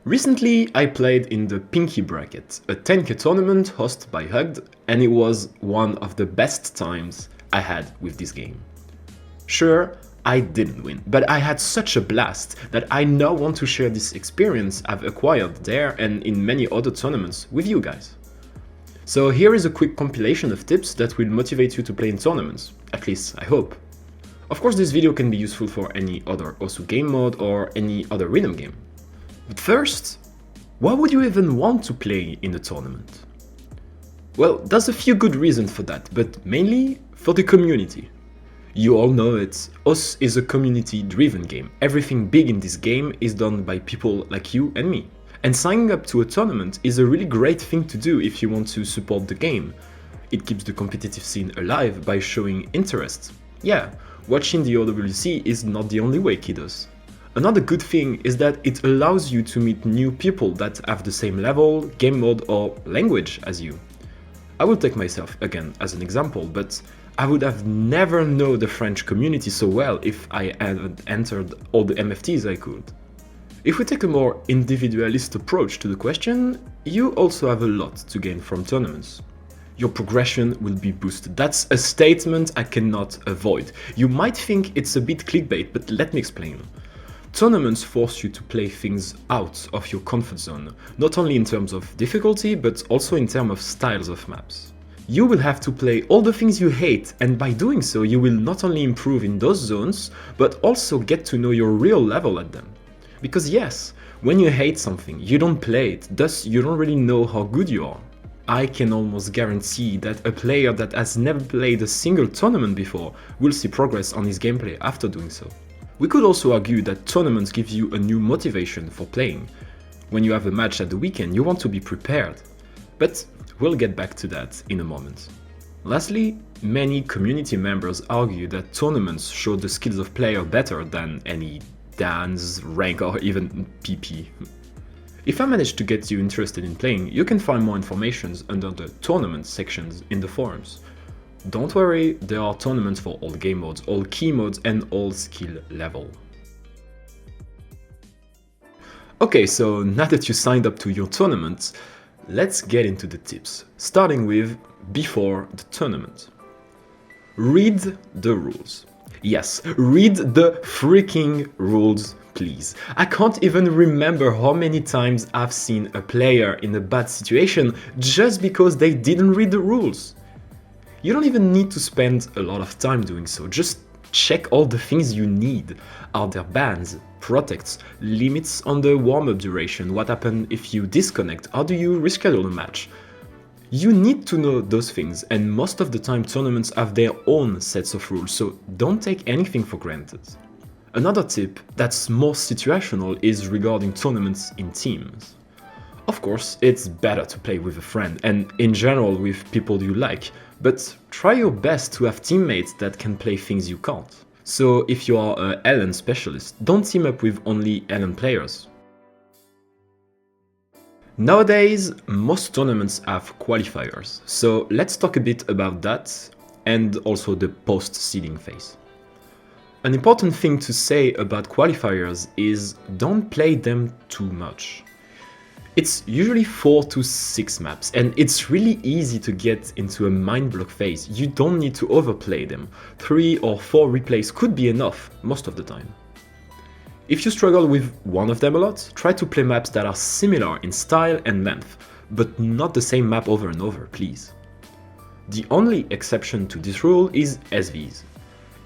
Recently, I played in the Pinky Bracket, a 10k tournament hosted by Hugged, and it was one of the best times I had with this game. Sure, I didn't win, but I had such a blast that I now want to share this experience I've acquired there and in many other tournaments with you guys. So here is a quick compilation of tips that will motivate you to play in tournaments, at least I hope. Of course, this video can be useful for any other Osu game mode or any other rhythm game. But first, why would you even want to play in a tournament? Well, there's a few good reasons for that, but mainly for the community. You all know it, Os is a community-driven game. Everything big in this game is done by people like you and me. And signing up to a tournament is a really great thing to do if you want to support the game. It keeps the competitive scene alive by showing interest. Yeah, watching the OWC is not the only way, kiddos. Another good thing is that it allows you to meet new people that have the same level, game mode or language as you. I will take myself again as an example, but I would have never known the French community so well if I had entered all the MFTs I could. If we take a more individualist approach to the question, you also have a lot to gain from tournaments. Your progression will be boosted. That's a statement I cannot avoid. You might think it's a bit clickbait, but let me explain. Tournaments force you to play things out of your comfort zone, not only in terms of difficulty, but also in terms of styles of maps. You will have to play all the things you hate, and by doing so you will not only improve in those zones, but also get to know your real level at them. Because yes, when you hate something, you don't play it, thus you don't really know how good you are. I can almost guarantee that a player that has never played a single tournament before will see progress on his gameplay after doing so. We could also argue that tournaments give you a new motivation for playing. When you have a match at the weekend, you want to be prepared. But we'll get back to that in a moment. Lastly, many community members argue that tournaments show the skills of player better than any dance, rank or even PP. If I manage to get you interested in playing, you can find more information under the tournament sections in the forums. Don't worry, there are tournaments for all game modes, all key modes and all skill level. Okay, so now that you signed up to your tournament, let's get into the tips, starting with before the tournament. Read the rules. Yes, read the freaking rules, please. I can't even remember how many times I've seen a player in a bad situation just because they didn't read the rules. You don't even need to spend a lot of time doing so, just check all the things you need. Are there bans, protects, limits on the warm-up duration, what happens if you disconnect, how do you reschedule a match? You need to know those things, and most of the time tournaments have their own sets of rules, so don't take anything for granted. Another tip that's more situational is regarding tournaments in teams. Of course, it's better to play with a friend, and in general with people you like, but try your best to have teammates that can play things you can't. So if you are a LN specialist, don't team up with only LN players. Nowadays, most tournaments have qualifiers, so let's talk a bit about that and also the post-seeding phase. An important thing to say about qualifiers is don't play them too much. It's usually 4 to 6 maps, and it's really easy to get into a mind block phase. You don't need to overplay them. 3 or 4 replays could be enough most of the time. If you struggle with one of them a lot, try to play maps that are similar in style and length, but not the same map over and over, please. The only exception to this rule is SVs.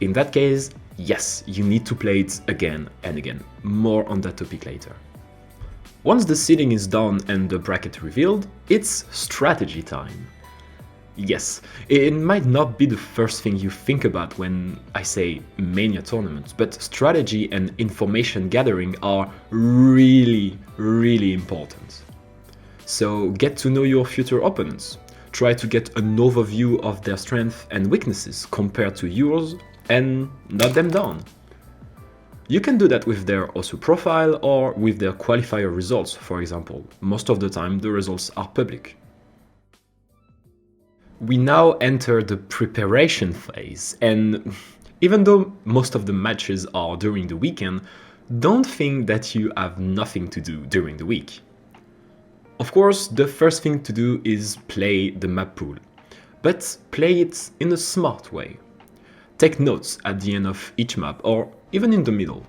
In that case, yes, you need to play it again and again. More on that topic later. Once the seeding is done and the bracket revealed, it's strategy time. Yes, it might not be the first thing you think about when I say mania tournaments, but strategy and information gathering are really important. So get to know your future opponents. Try to get an overview of their strengths and weaknesses compared to yours and note them down. You can do that with their OSU profile or with their qualifier results, for example. Most of the time the results are public. We now enter the preparation phase, and even though most of the matches are during the weekend, Don't think that you have nothing to do during the week. Of course, the first thing to do is play the map pool, but play it in a smart way. Take notes at the end of each map or even in the middle.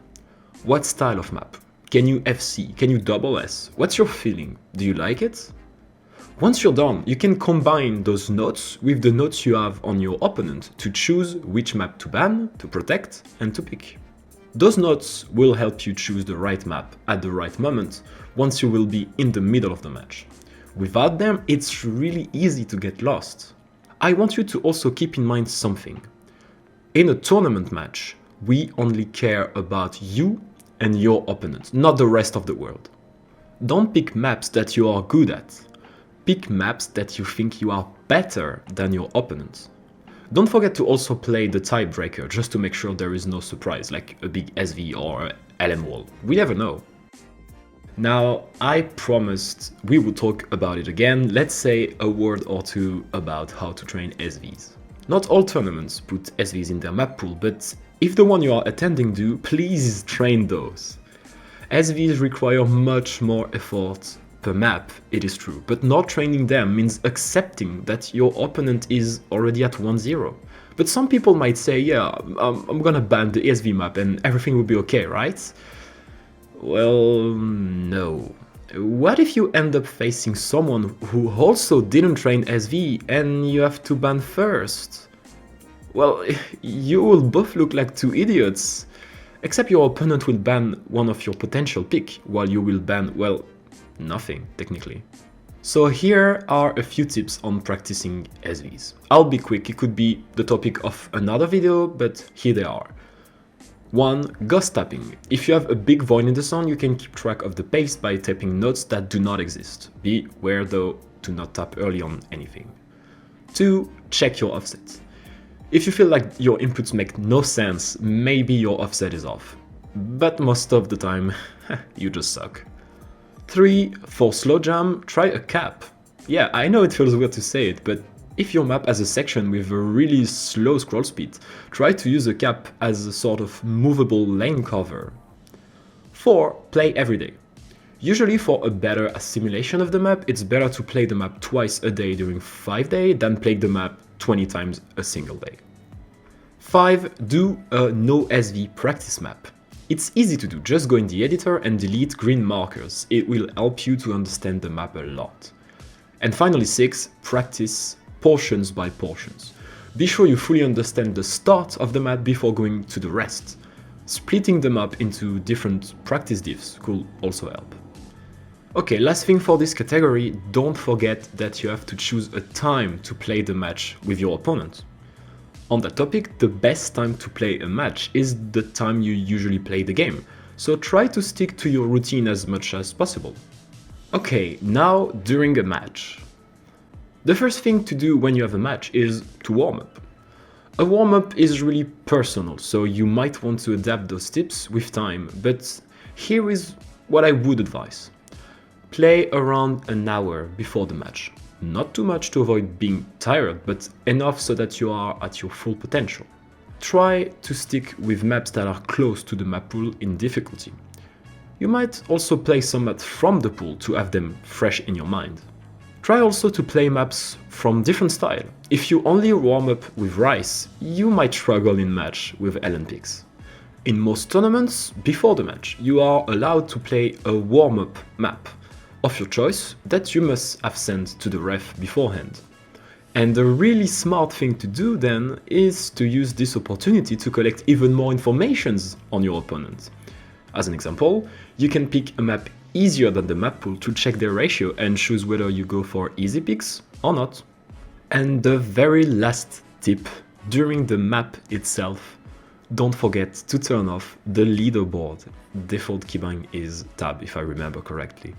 What style of map? Can you FC? Can you double S? What's your feeling? Do you like it? Once you're done, you can combine those notes with the notes you have on your opponent to choose which map to ban, to protect, and to pick. Those notes will help you choose the right map at the right moment once you will be in the middle of the match. Without them, it's really easy to get lost. I want you to also keep in mind something. In a tournament match, we only care about you and your opponent, not the rest of the world. Don't pick maps that you are good at. Pick maps that you think you are better than your opponent. Don't forget to also play the tiebreaker just to make sure there is no surprise, like a big SV or LM wall. We never know. Now, I promised we would talk about it again. Let's say a word or two about how to train SVs. Not all tournaments put SVs in their map pool, but if the one you are attending do, please train those. SVs require much more effort per map, it is true, but not training them means accepting that your opponent is already at 1-0. But some people might say, yeah, I'm gonna ban the SV map and everything will be okay, right? Well, no. What if you end up facing someone who also didn't train SV and you have to ban first? Well, you will both look like two idiots. Except your opponent will ban one of your potential pick, while you will ban, well, nothing, technically. So here are a few tips on practicing SVs. I'll be quick, it could be the topic of another video, but here they are. 1. Ghost tapping. If you have a big void in the song, you can keep track of the pace by tapping notes that do not exist. Beware though, to not tap early on anything. 2. Check your offset. If you feel like your inputs make no sense, maybe your offset is off. But most of the time, you just suck. 3. For slow jam, try a cap. Yeah, I know it feels weird to say it, but if your map has a section with a really slow scroll speed, try to use a cap as a sort of movable lane cover. 4. Play every day. Usually for a better assimilation of the map, it's better to play the map twice a day during 5 days than play the map 20 times a single day. 5. Do a no SV practice map. It's easy to do, just go in the editor and delete green markers. It will help you to understand the map a lot. And finally 6. Practice portions by portions. Be sure you fully understand the start of the map before going to the rest. Splitting the map into different practice diffs could also help. Okay, last thing for this category, don't forget that you have to choose a time to play the match with your opponent. On that topic, the best time to play a match is the time you usually play the game, so try to stick to your routine as much as possible. Okay, now during a match. The first thing to do when you have a match is to warm up. A warm-up is really personal, so you might want to adapt those tips with time, but here is what I would advise. Play around an hour before the match. Not too much to avoid being tired, but enough so that you are at your full potential. Try to stick with maps that are close to the map pool in difficulty. You might also play some maps from the pool to have them fresh in your mind. Try also to play maps from different style. If you only warm up with Rice, you might struggle in match with Ellen picks. In most tournaments, before the match, you are allowed to play a warm-up map of your choice that you must have sent to the ref beforehand. And the really smart thing to do then is to use this opportunity to collect even more informations on your opponent. As an example, you can pick a map easier than the map pool to check their ratio and choose whether you go for easy picks or not. And the very last tip, during the map itself, don't forget to turn off the leaderboard. Default keybind is tab if I remember correctly.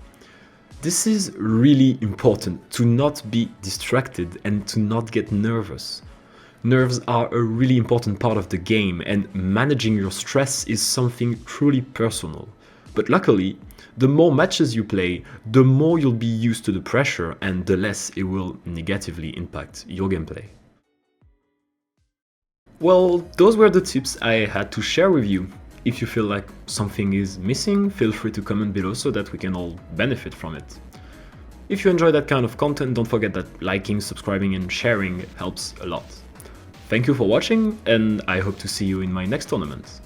This is really important to not be distracted and to not get nervous. Nerves are a really important part of the game, and managing your stress is something truly personal. But luckily, the more matches you play, the more you'll be used to the pressure and the less it will negatively impact your gameplay. Well, those were the tips I had to share with you. If you feel like something is missing, feel free to comment below so that we can all benefit from it. If you enjoy that kind of content, don't forget that liking, subscribing and sharing helps a lot. Thank you for watching, and I hope to see you in my next tournament.